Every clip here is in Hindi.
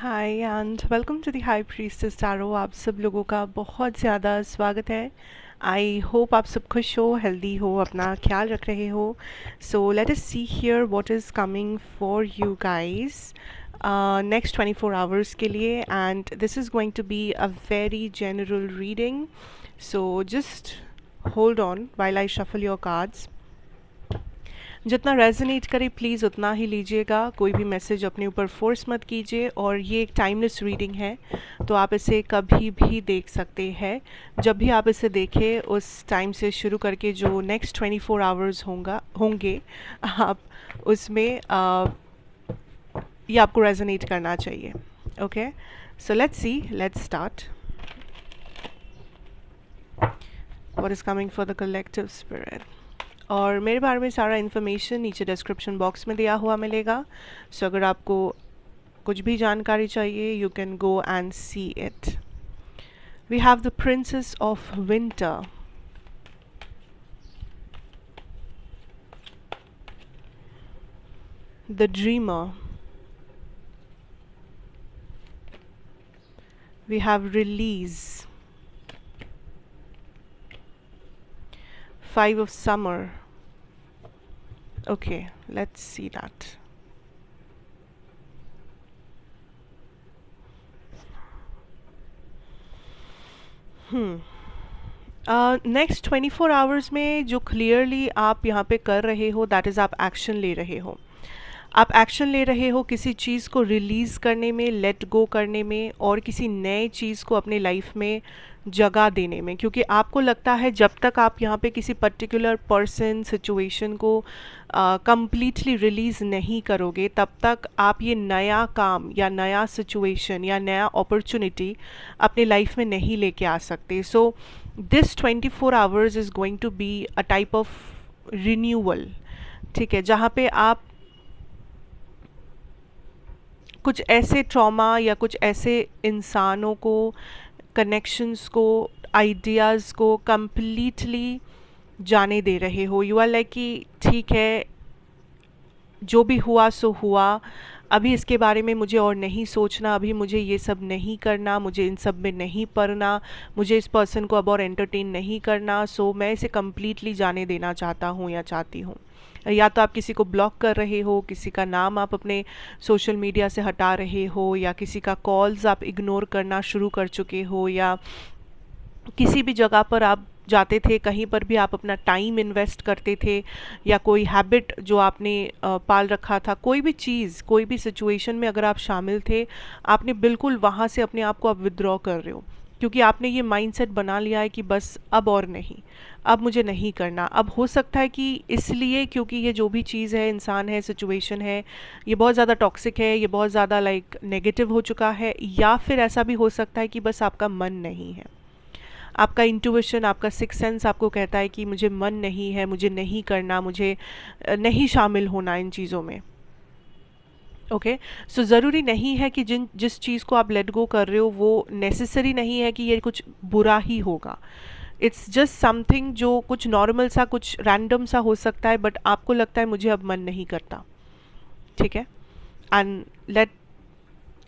Hi and welcome to the high priestess tarot. आप सब लोगों का बहुत ज़्यादा स्वागत है। आई होप आप सब खुश हो, हेल्दी हो, अपना ख्याल रख रहे हो। So let us see here what is coming for you guys next 24 hours के लिए, and this is going to be a very general reading. So just hold on while I shuffle your cards. जितना रेजोनेट करे प्लीज़ उतना ही लीजिएगा। कोई भी मैसेज अपने ऊपर फोर्स मत कीजिए, और ये एक टाइमलेस रीडिंग है, तो आप इसे कभी भी देख सकते हैं। जब भी आप इसे देखें उस टाइम से शुरू करके जो नेक्स्ट 24 आवर्स होंगे आप उसमें ये आपको रेजोनेट करना चाहिए। Okay, so let's start. What is coming for the collective spirit. और मेरे बारे में सारा इन्फॉर्मेशन नीचे डिस्क्रिप्शन बॉक्स में दिया हुआ मिलेगा। सो अगर आपको कुछ भी जानकारी चाहिए you can go and see it. We have the princess of winter, the dreamer, we have release, five of summer. Okay, let's see that. Next 24 hours में जो क्लियरली आप यहाँ पे कर रहे हो दैट इज़ आप एक्शन ले रहे हो। आप एक्शन ले रहे हो किसी चीज़ को रिलीज़ करने में, लेट गो करने में, और किसी नए चीज़ को अपने लाइफ में जगह देने में, क्योंकि आपको लगता है जब तक आप यहाँ पे किसी पर्टिकुलर पर्सन सिचुएशन को कंप्लीटली रिलीज़ नहीं करोगे तब तक आप ये नया काम या नया सिचुएशन या नया अपॉर्चुनिटी अपने लाइफ में नहीं लेके आ सकते। So this 24 hours is going to be a type of renewal, ठीक है, जहाँ पे आप कुछ ऐसे ट्रॉमा या कुछ ऐसे इंसानों को, कनेक्शंस को, आइडियाज़ को कंप्लीटली जाने दे रहे हो। यू आर लाइक कि ठीक है, जो भी हुआ सो हुआ, अभी इसके बारे में मुझे और नहीं सोचना, अभी मुझे ये सब नहीं करना, मुझे इन सब में नहीं पड़ना, मुझे इस पर्सन को अब और एंटरटेन नहीं करना। सो मैं इसे कम्प्लीटली जाने देना चाहता हूँ या चाहती हूँ। या तो आप किसी को ब्लॉक कर रहे हो, किसी का नाम आप अपने सोशल मीडिया से हटा रहे हो, या किसी का कॉल्स आप इग्नोर करना शुरू कर चुके हो, या किसी भी जगह पर आप जाते थे, कहीं पर भी आप अपना टाइम इन्वेस्ट करते थे, या कोई हैबिट जो आपने पाल रखा था, कोई भी चीज़, कोई भी सिचुएशन में अगर आप शामिल थे, आपने बिल्कुल वहाँ से अपने आप को आप विदड्रॉ कर रहे हो, क्योंकि आपने ये माइंडसेट बना लिया है कि बस अब और नहीं, अब मुझे नहीं करना। अब हो सकता है कि इसलिए क्योंकि ये जो भी चीज़ है, इंसान है, सिचुएशन है, ये बहुत ज़्यादा टॉक्सिक है, ये बहुत ज़्यादा लाइक नेगेटिव हो चुका है, या फिर ऐसा भी हो सकता है कि बस आपका मन नहीं है, आपका इंट्यूशन, आपका सिक्स सेंस आपको कहता है कि मुझे मन नहीं है, मुझे नहीं करना, मुझे नहीं शामिल होना इन चीज़ों में। ओके, सो ज़रूरी नहीं है कि जिस चीज़ को आप लेट गो कर रहे हो वो नेसेसरी नहीं है कि ये कुछ बुरा ही होगा। इट्स जस्ट समथिंग जो कुछ नॉर्मल सा, कुछ रैंडम सा हो सकता है, बट आपको लगता है मुझे अब मन नहीं करता, ठीक है, एंड लेट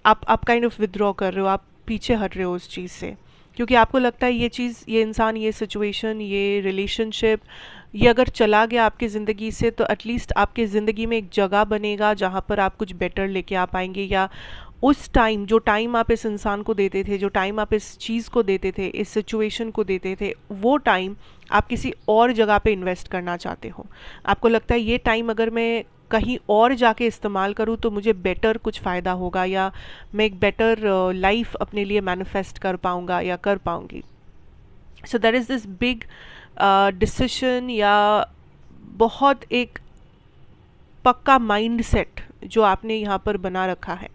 आप काइंड ऑफ विदड्रॉ कर रहे हो, आप पीछे हट रहे हो उस चीज़ से, क्योंकि आपको लगता है ये चीज़, ये इंसान, ये सिचुएशन, ये रिलेशनशिप, ये अगर चला गया आपकी ज़िंदगी से तो एटलीस्ट आपकी ज़िंदगी में एक जगह बनेगा जहाँ पर आप कुछ बेटर लेके आ पाएंगे, या उस टाइम, जो टाइम आप इस इंसान को देते थे, जो टाइम आप इस चीज़ को देते थे, इस सिचुएशन को देते थे, वो टाइम आप किसी और जगह पे इन्वेस्ट करना चाहते हो। आपको लगता है ये टाइम अगर मैं कहीं और जाके इस्तेमाल करूँ तो मुझे बेटर कुछ फ़ायदा होगा, या मैं एक बेटर लाइफ अपने लिए मैनिफेस्ट कर पाऊँगा या कर पाऊँगी। So that is this big decision, या बहुत एक पक्का माइंड सेट जो आपने यहाँ पर बना रखा है,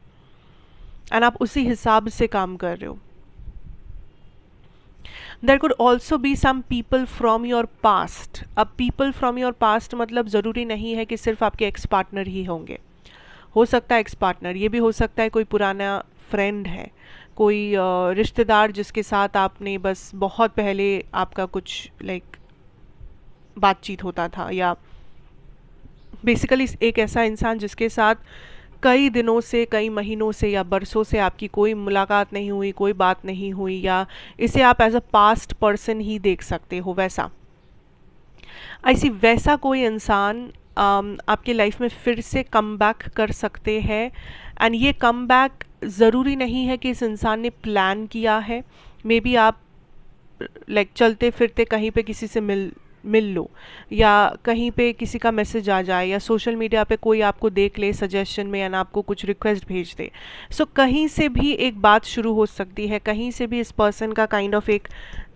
एंड आप उसी हिसाब से काम कर रहे हो। There could also be some people from your past. अब पीपल फ्रॉम योर पास्ट मतलब ज़रूरी नहीं है कि सिर्फ आपके एक्स पार्टनर ही होंगे, हो सकता है एक्स पार्टनर, ये भी हो सकता है कोई पुराना फ्रेंड है, कोई रिश्तेदार जिसके साथ आपने बस बहुत पहले आपका कुछ लाइक बातचीत होता था, या बेसिकली एक ऐसा इंसान जिसके साथ कई दिनों से, कई महीनों से या बरसों से आपकी कोई मुलाकात नहीं हुई, कोई बात नहीं हुई, या इसे आप एज अ पास्ट पर्सन ही देख सकते हो, वैसा ऐसी वैसा कोई इंसान आपके लाइफ में फिर से कम बैक कर सकते हैं। एंड ये कम बैक ज़रूरी नहीं है कि इस इंसान ने प्लान किया है। मे बी आप लाइक चलते फिरते कहीं पे किसी से मिल लो, या कहीं पे किसी का मैसेज आ जाए, या सोशल मीडिया पे कोई आपको देख ले सजेशन में एंड आपको कुछ रिक्वेस्ट भेज दे। सो कहीं से भी एक बात शुरू हो सकती है, कहीं से भी इस पर्सन का काइंड ऑफ एक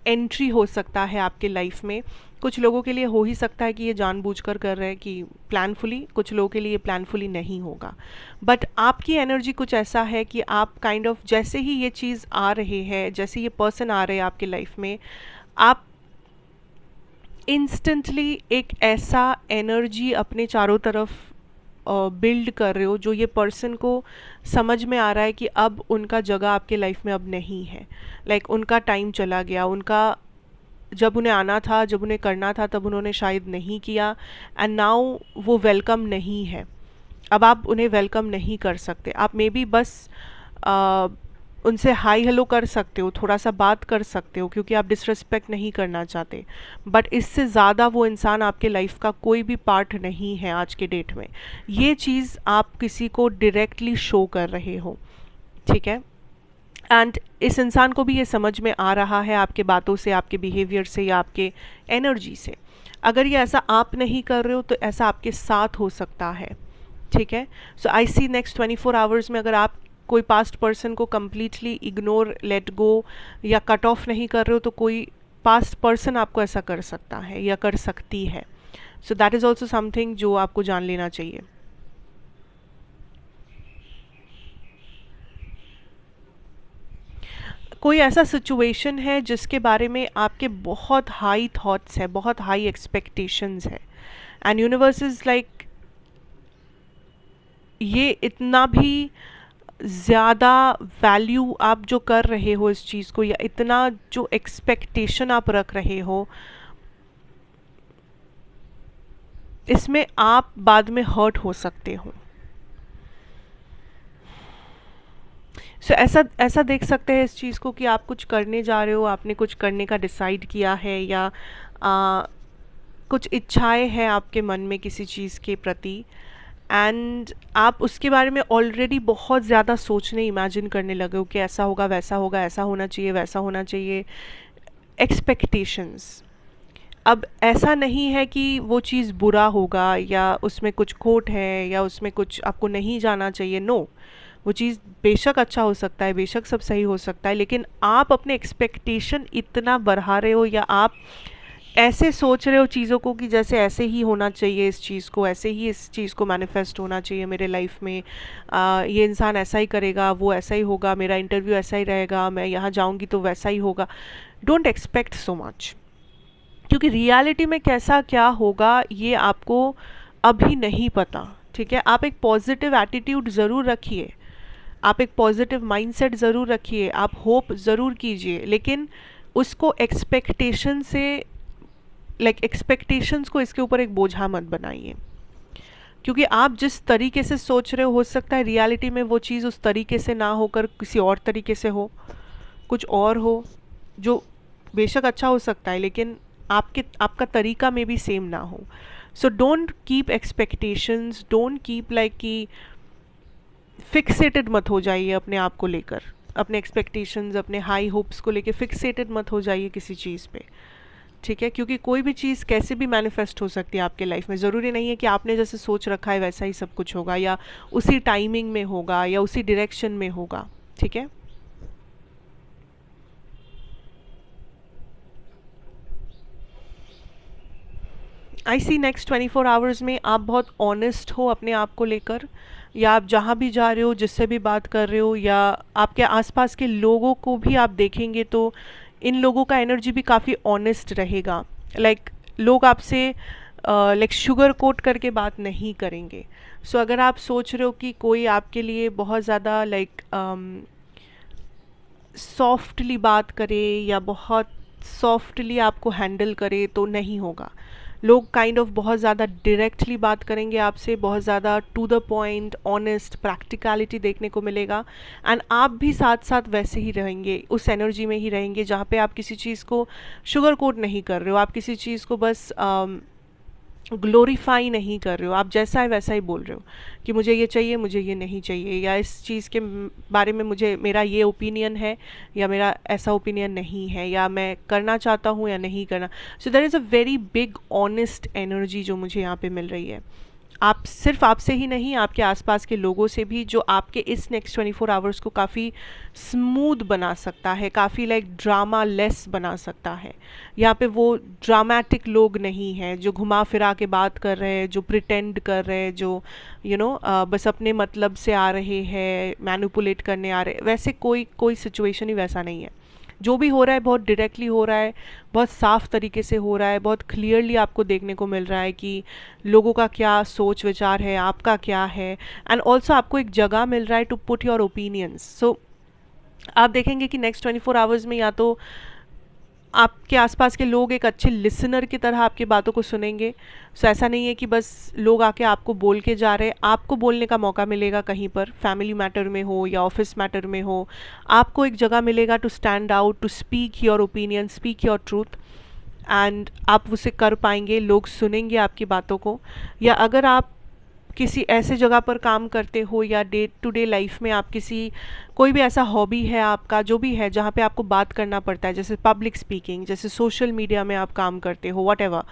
एंट्री हो सकता है आपके लाइफ में। कुछ लोगों के लिए हो ही सकता है कि ये जानबूझकर कर रहे हैं कि प्लानफुली, कुछ लोगों के लिए प्लानफुली नहीं होगा। बट आपकी एनर्जी कुछ ऐसा है कि आप काइंड ऑफ जैसे ही ये चीज़ आ रहे हैं, जैसे ये पर्सन आ रहे हैं आपके लाइफ में, आप इंस्टेंटली एक ऐसा एनर्जी अपने चारों तरफ बिल्ड कर रहे हो जो ये पर्सन को समझ में आ रहा है कि अब उनका जगह आपके लाइफ में अब नहीं है। लाइक उनका टाइम चला गया, उनका जब उन्हें आना था, जब उन्हें करना था, तब उन्होंने शायद नहीं किया, एंड नाउ वो वेलकम नहीं है। अब आप उन्हें वेलकम नहीं कर सकते। आप मे बी बस उनसे हाई हेलो कर सकते हो, थोड़ा सा बात कर सकते हो, क्योंकि आप डिसरिस्पेक्ट नहीं करना चाहते। बट इससे ज़्यादा वो इंसान आपके लाइफ का कोई भी पार्ट नहीं है आज के डेट में। ये चीज़ आप किसी को डायरेक्टली शो कर रहे हो, ठीक है। एंड इस इंसान को भी ये समझ में आ रहा है आपके बातों से, आपके बिहेवियर से, या आपके एनर्जी से। अगर ये ऐसा आप नहीं कर रहे हो तो ऐसा आपके साथ हो सकता है, ठीक है। सो आई सी नेक्स्ट 24 आवर्स में अगर आप कोई पास्ट पर्सन को कम्प्लीटली इग्नोर, लेट गो या कट ऑफ नहीं कर रहे हो, तो कोई पास्ट पर्सन आपको ऐसा कर सकता है या कर सकती है। So that is also something जो आपको जान लेना चाहिए। कोई ऐसा सिचुएशन है जिसके बारे में आपके बहुत हाई थॉट्स है, बहुत हाई एक्सपेक्टेशंस है, एंड यूनिवर्स इज़ लाइक ये इतना भी ज़्यादा वैल्यू आप जो कर रहे हो इस चीज़ को, या इतना जो एक्सपेक्टेशन आप रख रहे हो, इसमें आप बाद में हर्ट हो सकते हो। सो ऐसा देख सकते हैं इस चीज़ को कि आप कुछ करने जा रहे हो, आपने कुछ करने का डिसाइड किया है, या कुछ इच्छाएं हैं आपके मन में किसी चीज़ के प्रति, एंड आप उसके बारे में ऑलरेडी बहुत ज़्यादा सोचने, इमेजिन करने लगे हो कि ऐसा होगा, वैसा होगा, ऐसा होना चाहिए, वैसा होना चाहिए। एक्सपेक्टेशंस। अब ऐसा नहीं है कि वो चीज़ बुरा होगा, या उसमें कुछ खोट है, या उसमें कुछ आपको नहीं जाना चाहिए। नो, वो चीज़ बेशक अच्छा हो सकता है, बेशक सब सही हो सकता है, लेकिन आप अपने एक्सपेक्टेशन इतना बढ़ा रहे हो, या आप ऐसे सोच रहे हो चीज़ों को कि जैसे ऐसे ही होना चाहिए, इस चीज़ को ऐसे ही, इस चीज़ को मैनिफेस्ट होना चाहिए मेरे लाइफ में। ये इंसान ऐसा ही करेगा, वो ऐसा ही होगा, मेरा इंटरव्यू ऐसा ही रहेगा, मैं यहाँ जाऊँगी तो वैसा ही होगा। डोंट एक्सपेक्ट सो मच, क्योंकि रियलिटी में कैसा क्या होगा ये आपको अभी नहीं पता, ठीक है। आप एक पॉजिटिव एटीट्यूड ज़रूर रखिए, आप एक पॉजिटिव माइंडसेट ज़रूर रखिए, आप होप ज़रूर कीजिए, लेकिन उसको एक्सपेक्टेशन से, लाइक एक्सपेक्टेशंस को इसके ऊपर एक बोझा मत बनाइए। क्योंकि आप जिस तरीके से सोच रहे हो सकता है रियलिटी में वो चीज़ उस तरीके से ना होकर किसी और तरीके से हो, कुछ और हो, जो बेशक अच्छा हो सकता है, लेकिन आपका तरीका में भी सेम ना हो। So don't keep expectations, don't keep like कि फिक्सेटेड मत हो जाइए अपने आप को लेकर, अपने एक्सपेक्टेशंस, अपने हाई होप्स को लेकर फिक्सेटेड मत हो जाइए किसी चीज़ पे, ठीक है। क्योंकि कोई भी चीज़ कैसे भी मैनिफेस्ट हो सकती है आपके लाइफ में। ज़रूरी नहीं है कि आपने जैसे सोच रखा है वैसा ही सब कुछ होगा, या उसी टाइमिंग में होगा, या उसी डायरेक्शन में होगा, ठीक है। आई सी नेक्स्ट 24 आवर्स में आप बहुत ऑनेस्ट हो अपने आप को लेकर, या आप जहाँ भी जा रहे हो, जिससे भी बात कर रहे हो, या आपके आसपास के लोगों को भी आप देखेंगे तो इन लोगों का एनर्जी भी काफ़ी ऑनेस्ट रहेगा। लाइक लोग आपसे लाइक शुगर कोट करके बात नहीं करेंगे। सो अगर आप सोच रहे हो कि कोई आपके लिए बहुत ज़्यादा लाइक सॉफ्टली बात करे, या बहुत सॉफ्टली आपको हैंडल करे, तो नहीं होगा। लोग काइंड ऑफ बहुत ज़्यादा डायरेक्टली बात करेंगे आपसे, बहुत ज़्यादा to the point, honest, practicality देखने को मिलेगा। एंड आप भी साथ साथ वैसे ही रहेंगे, उस एनर्जी में ही रहेंगे जहाँ पे आप किसी चीज़ को शुगर कोट नहीं कर रहे हो, आप किसी चीज़ को बस ग्लोरीफाई नहीं कर रहे हो, आप जैसा है वैसा ही बोल रहे हो कि मुझे ये चाहिए, मुझे ये नहीं चाहिए, या इस चीज़ के बारे में मुझे मेरा ये ओपिनियन है या मेरा ऐसा ओपिनियन नहीं है, या मैं करना चाहता हूँ या नहीं करना। So there is a very big honest energy जो मुझे यहाँ पे मिल रही है। आप सिर्फ आपसे ही नहीं, आपके आसपास के लोगों से भी, जो आपके इस नेक्स्ट 24 आवर्स को काफ़ी स्मूथ बना सकता है, काफ़ी लाइक ड्रामा लेस बना सकता है। यहाँ पे वो ड्रामेटिक लोग नहीं हैं जो घुमा फिरा के बात कर रहे हैं, जो प्रिटेंड कर रहे हैं, जो बस अपने मतलब से आ रहे हैं, मैनिपुलेट करने आ रहे हैं। वैसे कोई सिचुएशन ही वैसा नहीं है। जो भी हो रहा है बहुत डायरेक्टली हो रहा है, बहुत साफ तरीके से हो रहा है, बहुत क्लियरली आपको देखने को मिल रहा है कि लोगों का क्या सोच विचार है, आपका क्या है। एंड ऑल्सो आपको एक जगह मिल रहा है टू पुट योर ओपिनियंस। सो आप देखेंगे कि नेक्स्ट 24 आवर्स में या तो आपके आसपास के लोग एक अच्छे लिसनर की तरह आपकी बातों को सुनेंगे। सो ऐसा नहीं है कि बस लोग आके आपको बोल के जा रहे हैं, आपको बोलने का मौका मिलेगा कहीं पर, फैमिली मैटर में हो या ऑफिस मैटर में हो, आपको एक जगह मिलेगा to stand out, to speak your opinion, speak your truth. And आप उसे कर पाएंगे, लोग सुनेंगे आपकी बातों को। या अगर आप किसी ऐसे जगह पर काम करते हो या डे टू डे लाइफ में आप कोई भी ऐसा हॉबी है आपका, जो भी है जहाँ पे आपको बात करना पड़ता है, जैसे पब्लिक स्पीकिंग, जैसे सोशल मीडिया में आप काम करते हो, व्हाटएवर,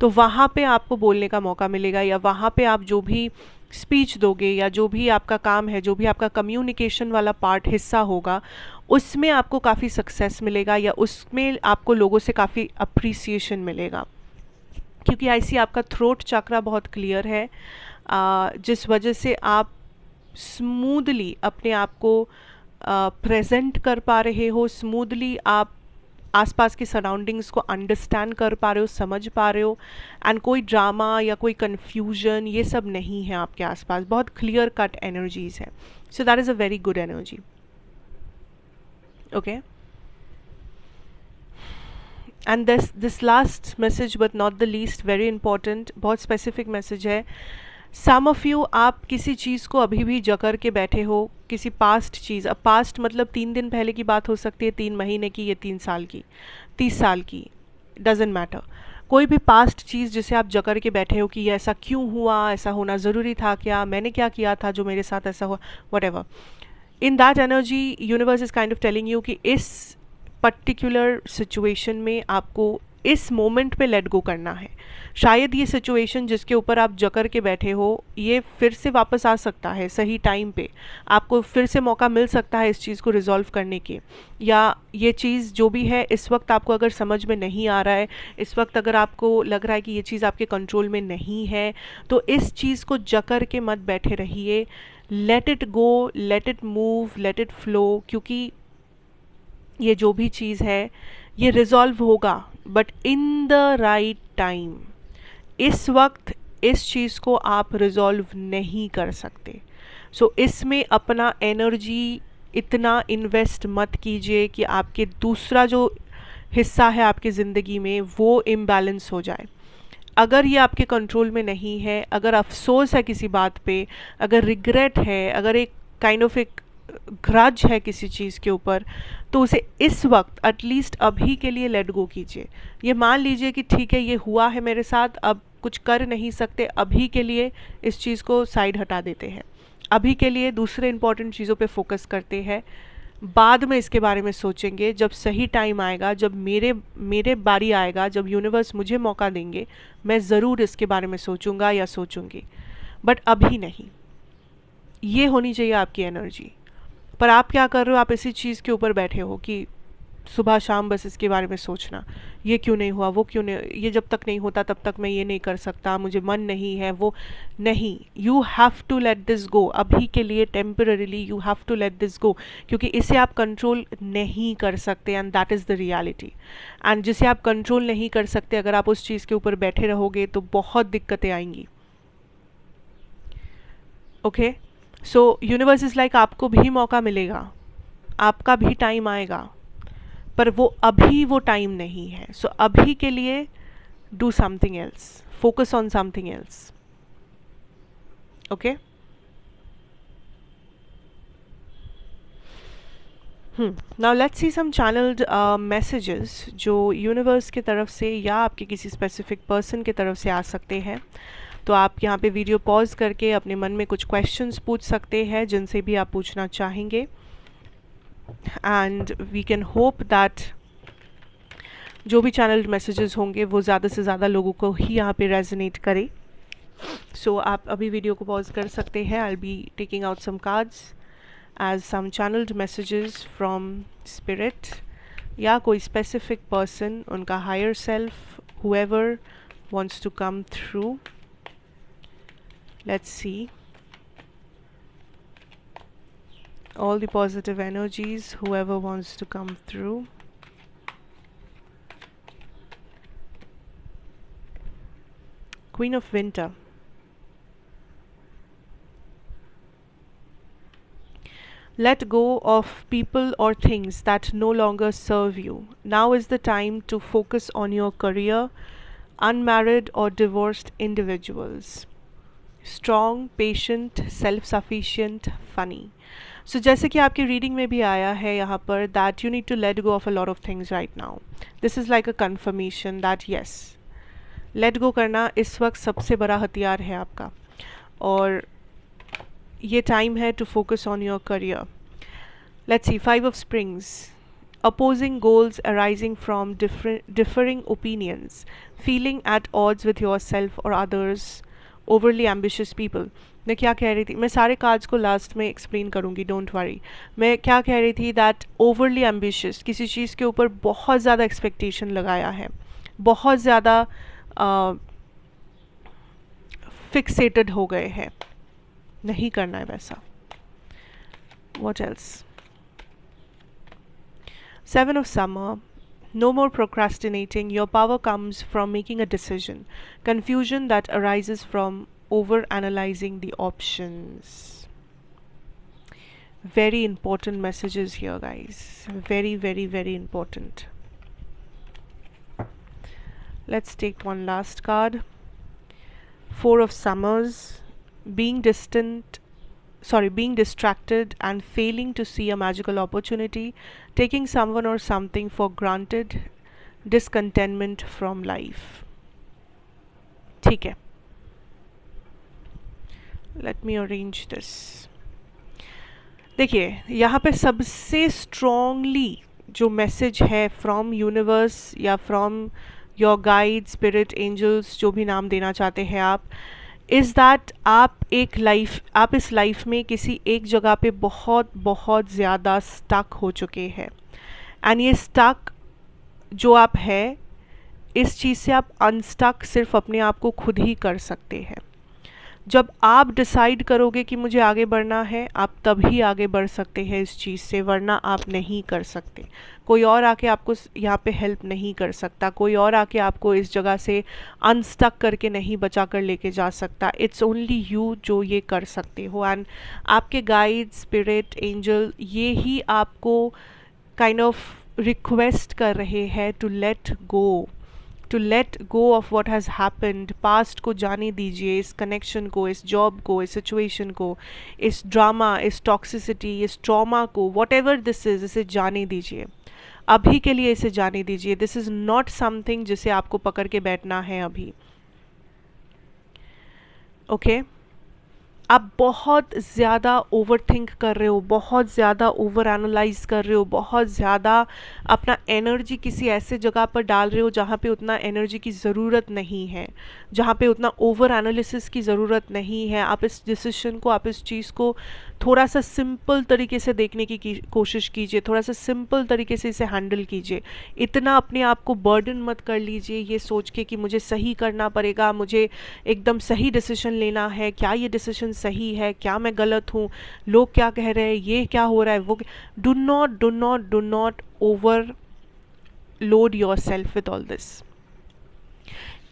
तो वहाँ पे आपको बोलने का मौका मिलेगा। या वहाँ पे आप जो भी स्पीच दोगे या जो भी आपका काम है, जो भी आपका कम्युनिकेशन वाला पार्ट हिस्सा होगा, उसमें आपको काफ़ी सक्सेस मिलेगा या उसमें आपको लोगों से काफ़ी अप्रिसिएशन मिलेगा। क्योंकि ऐसी आपका थ्रोट चक्रा बहुत क्लियर है, जिस वजह से आप स्मूथली अपने आप को प्रेजेंट कर पा रहे हो, स्मूथली आप आसपास की सराउंडिंग्स को अंडरस्टैंड कर पा रहे हो, समझ पा रहे हो। एंड कोई ड्रामा या कोई कन्फ्यूजन ये सब नहीं है आपके आसपास, बहुत क्लियर कट एनर्जीज है। So that is a very good energy. Okay, and this last message but not the least, very important, बहुत स्पेसिफिक मैसेज है। सम ऑफ यू, आप किसी चीज़ को अभी भी जकड़ के बैठे हो, किसी पास्ट चीज़, अब पास्ट मतलब 3 दिन पहले की बात हो सकती है, 3 महीने की, या 3 साल की, 30 साल की, डजेंट मैटर। कोई भी पास्ट चीज़ जिसे आप जकड़ के बैठे हो कि ये ऐसा क्यों हुआ, ऐसा होना ज़रूरी था क्या, मैंने क्या किया था जो मेरे साथ ऐसा हुआ, whatever. In that energy universe is kind of telling you कि इस पर्टिकुलर सिचुएशन में आपको इस मोमेंट पे लेट गो करना है। शायद ये सिचुएशन जिसके ऊपर आप जकड़ के बैठे हो, ये फिर से वापस आ सकता है सही टाइम पे, आपको फिर से मौका मिल सकता है इस चीज़ को रिजॉल्व करने के। या ये चीज़ जो भी है इस वक्त आपको अगर समझ में नहीं आ रहा है, इस वक्त अगर आपको लग रहा है कि ये चीज़ आपके कंट्रोल में नहीं है, तो इस चीज़ को जकड़ के मत बैठे रहिए। Let it go, let it move, let it flow. क्योंकि ये जो भी चीज़ है ये रिजॉल्व होगा, but in the right time. इस वक्त इस चीज़ को आप रिजॉल्व नहीं कर सकते। सो इसमें अपना एनर्जी इतना इन्वेस्ट मत कीजिए कि आपके दूसरा जो हिस्सा है आपकी ज़िंदगी में वो इम्बैलेंस हो जाए। अगर ये आपके कंट्रोल में नहीं है, अगर अफसोस है किसी बात पे, अगर रिग्रेट है, अगर एक काइंड ऑफ एक ग्रज है किसी चीज़ के ऊपर, तो उसे इस वक्त एटलीस्ट अभी के लिए लेट गो कीजिए। ये मान लीजिए कि ठीक है ये हुआ है मेरे साथ, अब कुछ कर नहीं सकते, अभी के लिए इस चीज़ को साइड हटा देते हैं, अभी के लिए दूसरे इंपॉर्टेंट चीज़ों पे फोकस करते हैं। बाद में इसके बारे में सोचेंगे जब सही टाइम आएगा, जब मेरे बारी आएगा, जब यूनिवर्स मुझे मौका देंगे, मैं ज़रूर इसके बारे में सोचूंगा या सोचूंगी, बट अभी नहीं। ये होनी चाहिए आपकी एनर्जी। पर आप क्या कर रहे हो, आप इसी चीज़ के ऊपर बैठे हो कि सुबह शाम बस इसके बारे में सोचना, ये क्यों नहीं हुआ, वो क्यों नहीं, ये जब तक नहीं होता तब तक मैं ये नहीं कर सकता, मुझे मन नहीं है, वो नहीं। You have to let this go, अभी के लिए temporarily you have to let this go, क्योंकि इसे आप कंट्रोल नहीं कर सकते, and that is the reality. And जिसे आप कंट्रोल नहीं कर सकते, अगर आप उस चीज़ के ऊपर बैठे रहोगे तो बहुत दिक्कतें आएंगी। Okay, so universe is like आपको भी मौका मिलेगा, आपका भी टाइम आएगा, पर वो अभी वो टाइम नहीं है। सो अभी के लिए do something else, focus on something else. Okay. Now let's see some channeled messages जो यूनिवर्स की तरफ से या आपके किसी स्पेसिफिक पर्सन की तरफ से आ सकते हैं. तो आप यहाँ पे वीडियो पॉज करके अपने मन में कुछ क्वेश्चंस पूछ सकते हैं जिनसे भी आप पूछना चाहेंगे, and we can hope that जो भी चैनल्ड मैसेजेस होंगे वो ज़्यादा से ज़्यादा लोगों को ही यहाँ पे रेजोनेट करे. सो आप अभी वीडियो को पॉज कर सकते हैं. I will be taking out some cards as some channeled messages from spirit या कोई specific person, उनका higher self, whoever wants to come through. Let's see all the positive energies, whoever wants to come through. Queen of Winter. Let go of people or things that no longer serve you. Now is the time to focus on your career. Unmarried or divorced individuals. Strong, patient, self-sufficient, funny. So जैसे कि आपकी रीडिंग में भी आया है यहाँ पर that you need to let go of a lot of things right now. This is like a confirmation that yes, let go करना इस वक्त सबसे बड़ा हथियार है आपका, और ये टाइम है to focus on your career. Let's see, 5 of Springs. Opposing goals arising from differing opinions, feeling at odds with yourself or others, overly ambitious people. मैं क्या कह रही थी, मैं सारे कार्ड्स को लास्ट में एक्सप्लेन करूँगी, डोंट वरी. मैं क्या कह रही थी दैट ओवरली एम्बिशियस, किसी चीज़ के ऊपर बहुत ज़्यादा एक्सपेक्टेशन लगाया है, बहुत ज़्यादा फिक्सेटेड हो गए हैं, नहीं करना है वैसा. What else? 7 of Summer. No more procrastinating. Your power comes from making a decision. Confusion that arises from over analyzing the options. Very important messages here, guys. Very, very, very important. Let's take one last card. 4 of Summers. Being distracted and failing to see a magical opportunity, taking someone or something for granted, discontentment from life. ठीक है, let me arrange this. देखिए यहाँ पे सबसे स्ट्रॉन्गली जो मैसेज है फ्रॉम यूनिवर्स या from your guide, spirit, angels, जो भी नाम देना चाहते हैं आप, इज़ दैट आप इस लाइफ में किसी एक जगह पे बहुत बहुत ज़्यादा स्टक हो चुके हैं. एंड ये स्टक जो आप है, इस चीज़ से आप अनस्टक सिर्फ अपने आप को खुद ही कर सकते हैं. जब आप डिसाइड करोगे कि मुझे आगे बढ़ना है, आप तभी आगे बढ़ सकते हैं इस चीज़ से, वरना आप नहीं कर सकते. कोई और आके आपको यहाँ पे हेल्प नहीं कर सकता, कोई और आके आपको इस जगह से अनस्टक करके नहीं बचा कर लेके जा सकता. इट्स ओनली यू जो ये कर सकते हो. एंड आपके गाइड, स्पिरिट, एंजल ये ही आपको काइंड ऑफ रिक्वेस्ट कर रहे हैं to let go of what has happened. Past को जाने दीजिए, इस कनेक्शन को, इस जॉब को, इस सिचुएशन को, इस ड्रामा, इस टॉक्सिसिटी, इस ट्रॉमा को, वॉट एवर दिस इज़, इसे जाने दीजिए. अभी के लिए इसे जाने दीजिए. दिस इज़ नॉट समथिंग जिसे आपको पकड़ के बैठना है अभी. ओके आप बहुत ज़्यादा ओवर थिंक कर रहे हो, बहुत ज़्यादा ओवर एनालाइज कर रहे हो, बहुत ज़्यादा अपना एनर्जी किसी ऐसे जगह पर डाल रहे हो जहाँ पे उतना एनर्जी की ज़रूरत नहीं है, जहाँ पे उतना ओवर एनालिसिस की ज़रूरत नहीं है. आप इस डिसीजन को, आप इस चीज़ को थोड़ा सा सिंपल तरीके से देखने की कोशिश कीजिए, थोड़ा सा सिंपल तरीके से इसे हैंडल कीजिए. इतना अपने आप को बर्डन मत कर लीजिए ये सोच के कि मुझे सही करना पड़ेगा, मुझे एकदम सही डिसीजन लेना है, क्या ये डिसीजन सही है, क्या मैं गलत हूँ, लोग क्या कह रहे हैं, ये क्या हो रहा है, वो. Do not over load your self with all this.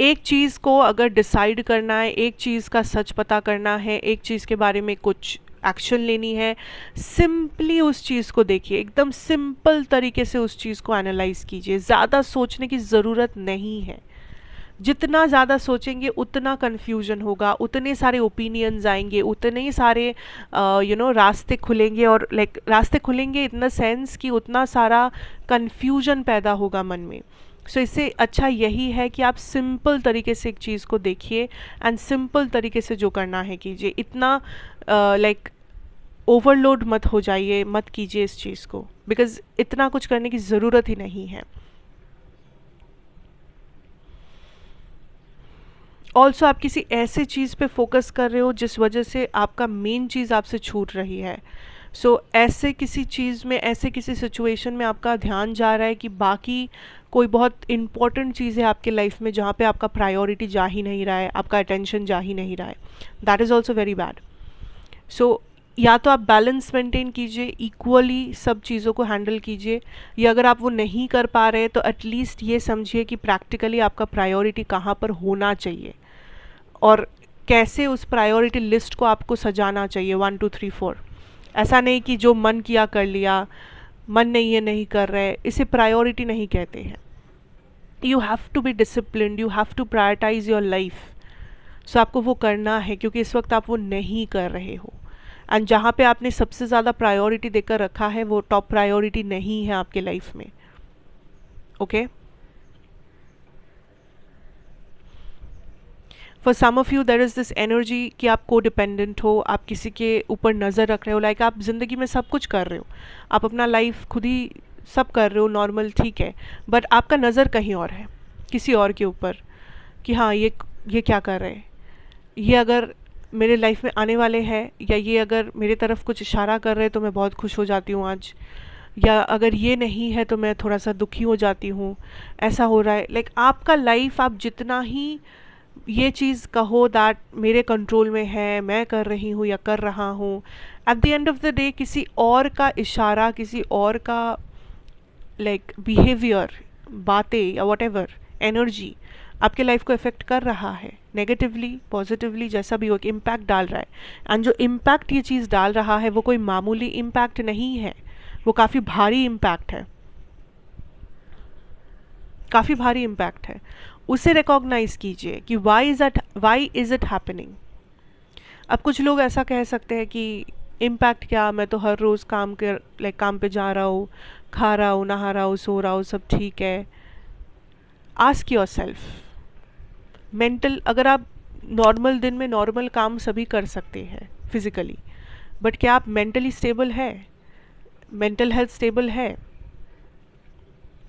एक चीज़ को अगर डिसाइड करना है, एक चीज़ का सच पता करना है, एक चीज़ के बारे में कुछ एक्शन लेनी है, सिंपली उस चीज़ को देखिए, एकदम सिंपल तरीके से उस चीज़ को एनालाइज कीजिए. ज़्यादा सोचने की ज़रूरत नहीं है. जितना ज़्यादा सोचेंगे उतना कन्फ्यूजन होगा, उतने सारे ओपिनियंस आएंगे, उतने ही सारे रास्ते खुलेंगे, और लाइक रास्ते खुलेंगे इन द सेंस कि उतना सारा कन्फ्यूजन पैदा होगा मन में। सो इससे अच्छा यही है कि आप सिंपल तरीके से एक चीज़ को देखिए एंड सिंपल तरीके से जो करना है कीजिए। इतना लाइक ओवरलोड मत हो जाइए, मत कीजिए इस चीज़ को, बिकॉज इतना कुछ करने की ज़रूरत ही नहीं है। ऑल्सो आप किसी ऐसे चीज़ पे फोकस कर रहे हो जिस वजह से आपका मेन चीज़ आपसे छूट रही है। सो ऐसे किसी चीज़ में, ऐसे किसी सिचुएशन में आपका ध्यान जा रहा है कि बाकी कोई बहुत इंपॉर्टेंट चीज़ है आपके लाइफ में जहाँ पे आपका प्रायोरिटी जा ही नहीं रहा है, आपका अटेंशन जा ही नहीं रहा है। That is also very bad. So या तो आप बैलेंस मेंटेन कीजिए, इक्वली सब चीज़ों को हैंडल कीजिए, या अगर आप वो नहीं कर पा रहे तो एटलीस्ट ये समझिए कि प्रैक्टिकली आपका प्रायोरिटी कहाँ पर होना चाहिए और कैसे उस प्रायोरिटी लिस्ट को आपको सजाना चाहिए 1 2 3 4। ऐसा नहीं कि जो मन किया कर लिया, मन नहीं है नहीं कर रहे, इसे प्रायोरिटी नहीं कहते हैं। You have to be disciplined, you have to prioritize your life. So आपको वो करना है क्योंकि इस वक्त आप वो नहीं कर रहे हो, एंड जहाँ पे आपने सबसे ज़्यादा प्रायोरिटी देकर रखा है वो टॉप प्रायोरिटी नहीं है आपके लाइफ में। Okay, for some of you there is this energy कि आप को डिपेंडेंट हो, आप किसी के ऊपर नज़र रख रहे हो, लाइक आप ज़िंदगी में सब कुछ कर रहे हो, आप अपना लाइफ खुद ही सब कर रहे हो, नॉर्मल ठीक है, बट आपका नज़र कहीं और है, किसी और के ऊपर, कि हाँ ये क्या कर रहे हैं, ये अगर मेरे लाइफ में आने वाले हैं, या ये अगर मेरे तरफ कुछ इशारा कर रहे हैं तो मैं बहुत खुश हो जाती हूँ आज, या अगर ये नहीं है तो मैं थोड़ा सा दुखी हो जाती हूँ, ऐसा हो रहा है। लाइक आपका लाइफ, आप जितना ही ये चीज़ कहो दैट मेरे कंट्रोल में है, मैं कर रही हूँ या कर रहा हूँ, at the end of the day किसी और का इशारा, किसी और का लाइक बिहेवियर, बातें या वट एवर एनर्जी आपके लाइफ को इफ़ेक्ट कर रहा है, नेगेटिवली पॉजिटिवली जैसा भी हो, एक इम्पैक्ट डाल रहा है। एंड जो इम्पैक्ट ये चीज़ डाल रहा है वो कोई मामूली इम्पैक्ट नहीं है, वो काफ़ी भारी इम्पैक्ट है, काफ़ी भारी इम्पैक्ट है। उसे रिकॉग्नाइज कीजिए कि वाई इज़ इट हैपनिंग। अब कुछ लोग ऐसा कह सकते हैं कि इम्पैक्ट क्या, मैं तो हर रोज़ काम पे जा रहा हूँ, खा रहा हूँ, नहा रहा हूँ, सो रहा हूँ, सब ठीक है। आस्क योर सेल्फ, मेंटल, अगर आप नॉर्मल दिन में नॉर्मल काम सभी कर सकते हैं फिजिकली, बट क्या आप मेंटली स्टेबल है, मेंटल हेल्थ स्टेबल है,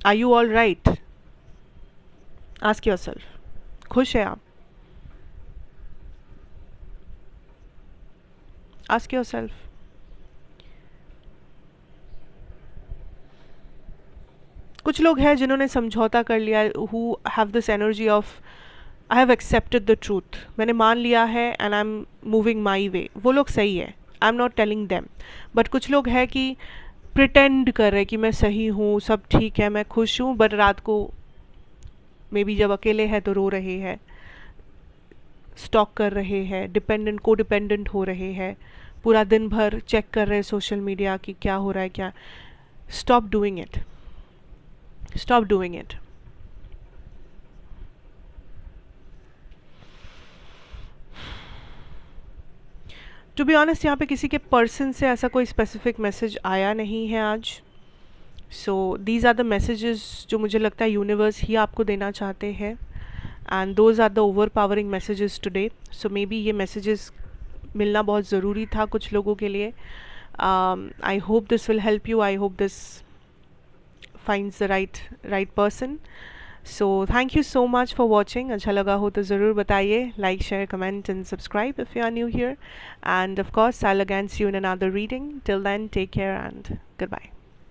are you all right? Ask yourself, खुश है आप? Ask yourself. कुछ लोग हैं जिन्होंने समझौता कर लिया, who have this energy of I have accepted the truth, मैंने मान लिया है and I am moving my way. वो लोग सही है, I am not telling them, but कुछ लोग हैं कि प्रिटेंड कर रहे कि मैं सही हूँ, सब ठीक है, मैं खुश हूँ, बट रात को मे बी जब अकेले हैं तो रो रहे हैं, स्टॉक कर रहे हैं, डिपेंडेंट को डिपेंडेंट हो रहे हैं, पूरा दिन भर चेक कर रहे हैं सोशल मीडिया कि क्या हो रहा है क्या। Stop doing it, stop doing it. To be honest यहाँ पे किसी के पर्सन से ऐसा कोई स्पेसिफिक मैसेज आया नहीं है आज। So these are the messages जो मुझे लगता है यूनिवर्स ही आपको देना चाहते हैं, and those are the overpowering messages today. So maybe ये मैसेजेस मिलना बहुत ज़रूरी था कुछ लोगों के लिए। I hope this will help you, I hope this finds the right person. So thank you so much for watching. अच्छा लगा हो तो ज़रूर बताइए, like share comment and subscribe if you are new here, and of course I will again see you in another reading. Till then take care and good bye.